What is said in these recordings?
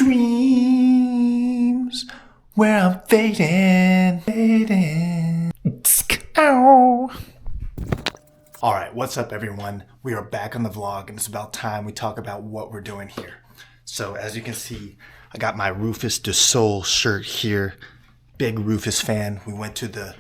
dreams where I'm fading. Ow. Alright, what's up everyone? We are back on the vlog and it's about time we talk about what we're doing here. So as you can see, I got my Rufus Du Sol shirt here. Big Rufus fan. We went to the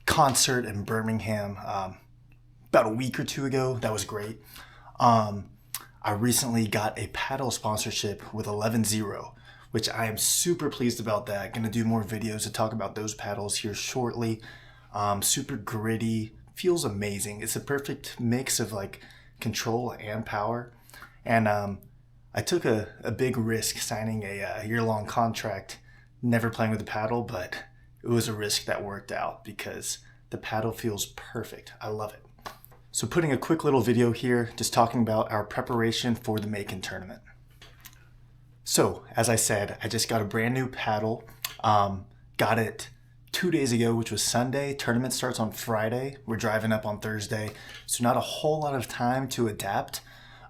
concert in Birmingham about a week or two ago. That was great. I recently got a paddle sponsorship with ElevenZero, which I am super pleased about that. Gonna do more videos to talk about those paddles here shortly. Super gritty, feels amazing. It's a perfect mix of like control and power. And I took a big risk signing a year-long contract, never playing with the paddle, but it was a risk that worked out because the paddle feels perfect. I love it. So putting a quick little video here, just talking about our preparation for the Macon tournament. So as I said, I just got a brand new paddle. Got it 2 days ago, which was Sunday. Tournament starts on Friday. We're driving up on Thursday. So not a whole lot of time to adapt.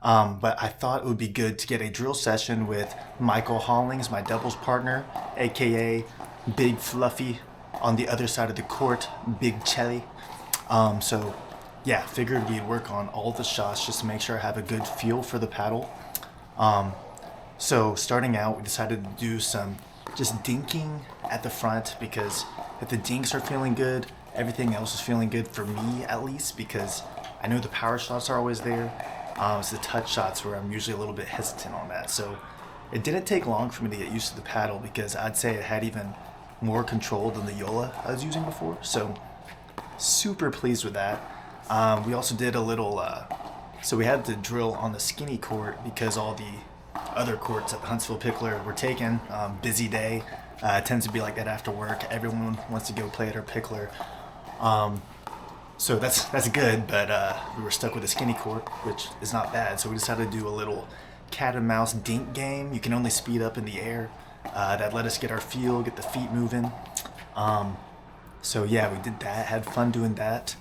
But I thought it would be good to get a drill session with Michael Hollings, my doubles partner, AKA Big Fluffy on the other side of the court, Big Chelly. So yeah, figured we'd work on all the shots just to make sure I have a good feel for the paddle. So starting out, we decided to do some just dinking at the front because if the dinks are feeling good, everything else is feeling good for me at least, because I know the power shots are always there. It's the touch shots where I'm usually a little bit hesitant on that. So it didn't take long for me to get used to the paddle because I'd say it had even more control than the Yola I was using before. So super pleased with that. We also did a little, so we had to drill on the skinny court because all the other courts at the Huntsville Pickler were taken. Busy day, tends to be like that after work. Everyone wants to go play at our Pickler. So that's good, but we were stuck with a skinny court, which is not bad. So we decided to do a little cat and mouse dink game. You can only speed up in the air. That let us get our feel, get the feet moving. So yeah, we did that, had fun doing that.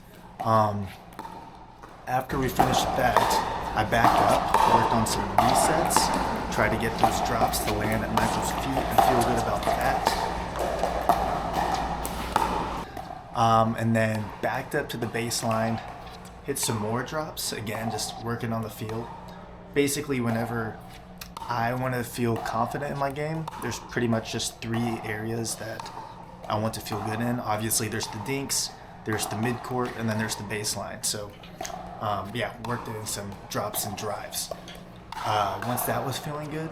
After we finished that, I backed up, worked on some resets, tried to get those drops to land at Michael's feet and feel good about that. And then backed up to the baseline, hit some more drops, again, just working on the feel. Basically, whenever I want to feel confident in my game, there's pretty much just 3 areas that I want to feel good in. Obviously, there's the dinks, there's the mid-court, and then there's the baseline. So yeah, worked in some drops and drives. Once that was feeling good,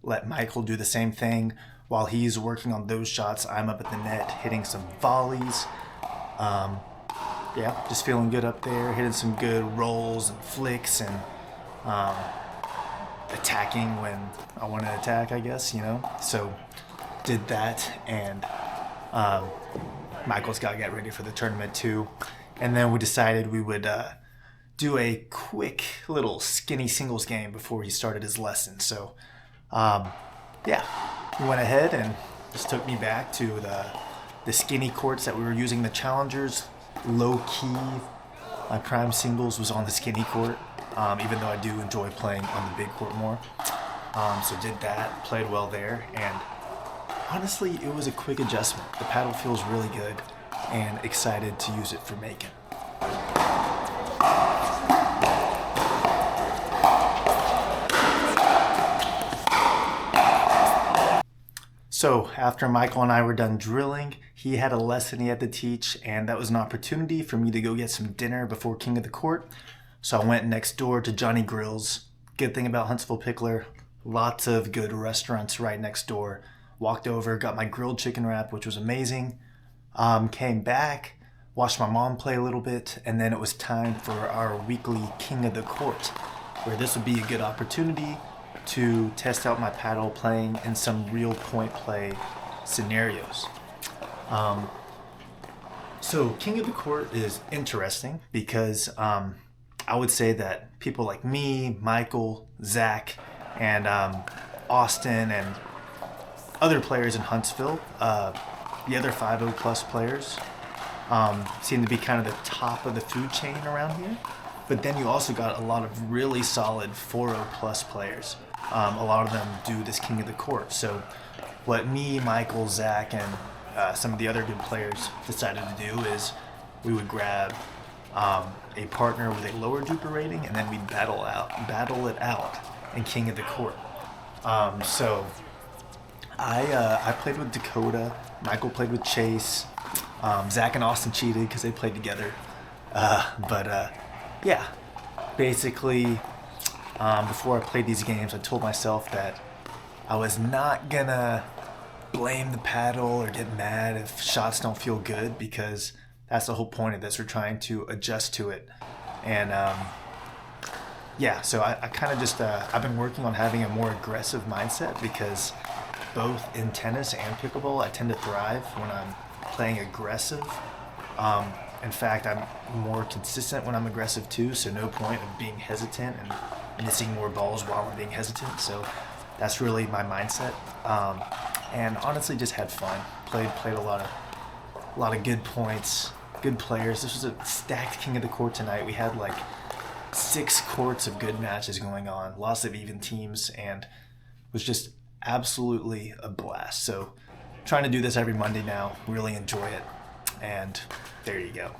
let Michael do the same thing. While he's working on those shots, I'm up at the net hitting some volleys. Yeah, just feeling good up there, hitting some good rolls and flicks and attacking when I want to attack, I guess, you know. So did that, and Michael's got to get ready for the tournament too. And then we decided we would do a quick little skinny singles game before he started his lesson. So yeah, we went ahead and just took me back to the skinny courts that we were using, the challengers. Low key, my prime singles was on the skinny court, even though I do enjoy playing on the big court more. So did that, played well there, and honestly, it was a quick adjustment. The paddle feels really good and excited to use it for Macon. So after Michael and I were done drilling, he had a lesson he had to teach, and that was an opportunity for me to go get some dinner before King of the Court. So I went next door to Johnny Grill's. Good thing about Huntsville Pickler, lots of good restaurants right next door. Walked over, got my grilled chicken wrap, which was amazing. Came back, watched my mom play a little bit, and then it was time for our weekly King of the Court, where this would be a good opportunity to test out my paddle playing in some real point play scenarios. So King of the Court is interesting because I would say that people like me, Michael, Zach, and Austin, and other players in Huntsville, the other 5.0 plus players, seem to be kind of the top of the food chain around here. But then you also got a lot of really solid 4.0 plus players. a lot of them do this king of the court. So what me, Michael, Zach, and some of the other good players decided to do is we would grab a partner with a lower duper rating, and then we'd battle it out in king of the court. So I played with Dakota. Michael played with Chase. Zach and Austin cheated because they played together. But yeah, basically, before I played these games, I told myself that I was not gonna blame the paddle or get mad if shots don't feel good, because that's the whole point of this. We're trying to adjust to it. And yeah, so I kind of just, I've been working on having a more aggressive mindset, because both in tennis and pickleball, I tend to thrive when I'm playing aggressive. In fact, I'm more consistent when I'm aggressive too, so no point of being hesitant and missing more balls while I'm being hesitant. So that's really my mindset. And honestly, just had fun. Played a lot of good points, good players. This was a stacked king of the court tonight. We had like 6 courts of good matches going on, lots of even teams, and it was just absolutely a blast. So trying to do this every Monday now, really enjoy it, and there you go.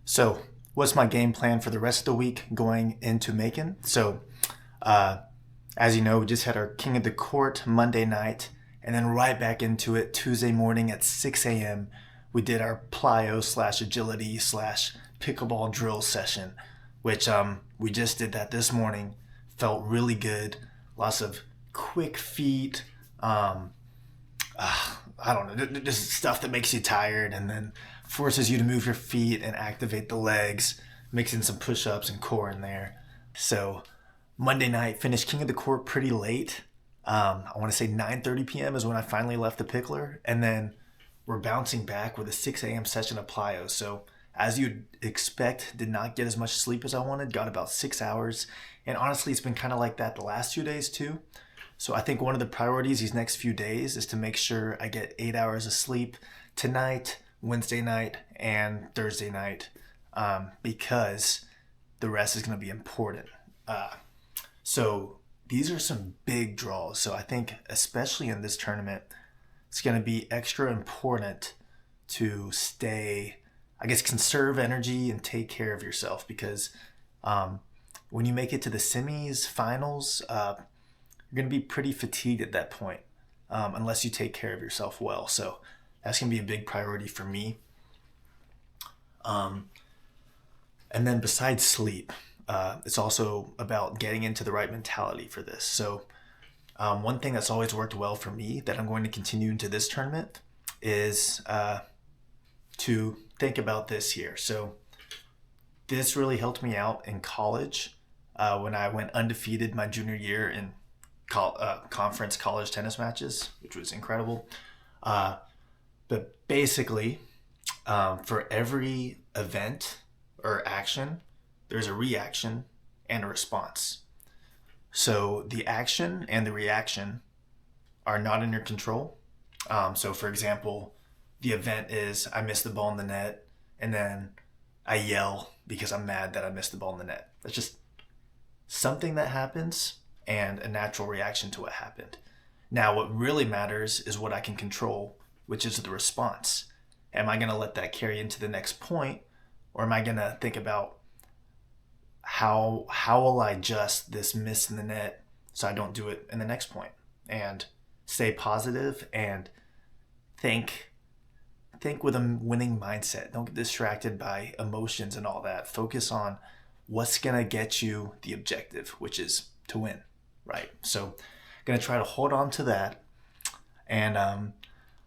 So what's my game plan for the rest of the week going into Macon? So as you know, we just had our king of the court Monday night, and then right back into it Tuesday morning at 6 a.m. We did our plyo / agility / pickleball drill session, which we just did that this morning. Felt really good. Lots of quick feet. I don't know, just stuff that makes you tired and then forces you to move your feet and activate the legs, mixing some push-ups and core in there. So Monday night, finished king of the court pretty late. I want to say 9:30 p.m. is when I finally left the pickler, and then we're bouncing back with a 6 a.m. session of plyo. So as you'd expect, did not get as much sleep as I wanted, got about 6 hours. And honestly, it's been kind of like that the last 2 days too. So I think one of the priorities these next few days is to make sure I get 8 hours of sleep tonight, Wednesday night, and Thursday night, because the rest is going to be important. So these are some big draws. So I think especially in this tournament, it's going to be extra important to stay, I guess, conserve energy and take care of yourself, because when you make it to the semis, finals, you're going to be pretty fatigued at that point, unless you take care of yourself well. So that's going to be a big priority for me. And then besides sleep, it's also about getting into the right mentality for this. So one thing that's always worked well for me that I'm going to continue into this tournament is to think about this here. So this really helped me out in college when I went undefeated my junior year in conference college tennis matches, which was incredible. But basically, for every event or action, there's a reaction and a response. So the action and the reaction are not in your control. So for example, the event is I missed the ball in the net, and then I yell because I'm mad that I missed the ball in the net. That's just something that happens and a natural reaction to what happened. Now, what really matters is what I can control, which is the response. Am I going to let that carry into the next point, or am I going to think about how will I adjust this miss in the net so I don't do it in the next point, and stay positive and think with a winning mindset. Don't get distracted by emotions and all that. Focus on what's going to get you the objective, which is to win, right? So I'm going to try to hold on to that. And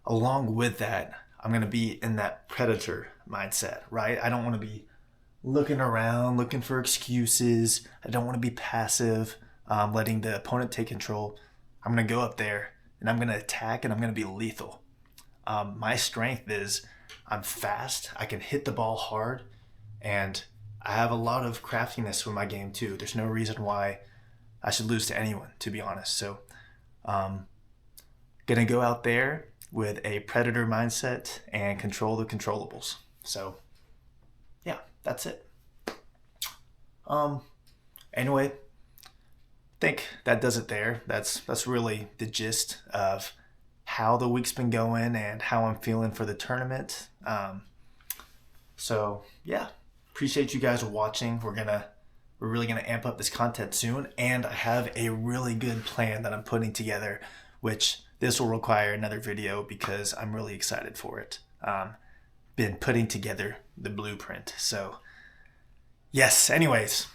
along with that, I'm going to be in that predator mindset, right? I don't want to be looking around, looking for excuses. I don't want to be passive, letting the opponent take control. I'm going to go up there and I'm going to attack, and I'm going to be lethal. My strength is I'm fast. I can hit the ball hard, and I have a lot of craftiness with my game too. There's no reason why I should lose to anyone, to be honest. So gonna go out there with a predator mindset and control the controllables. So yeah, that's it. Anyway, I think that does it there. That's really the gist of how the week's been going and how I'm feeling for the tournament. So yeah, appreciate you guys watching. We're really gonna amp up this content soon, and I have a really good plan that I'm putting together, which this will require another video because I'm really excited for it. Been putting together the blueprint. So yes, anyways,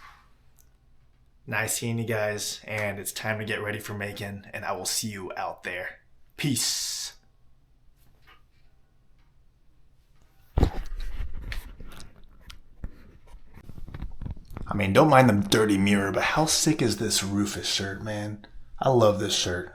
nice seeing you guys, and it's time to get ready for Macon, and I will see you out there. Peace. I mean, don't mind the dirty mirror, but how sick is this Rufus shirt, man? I love this shirt.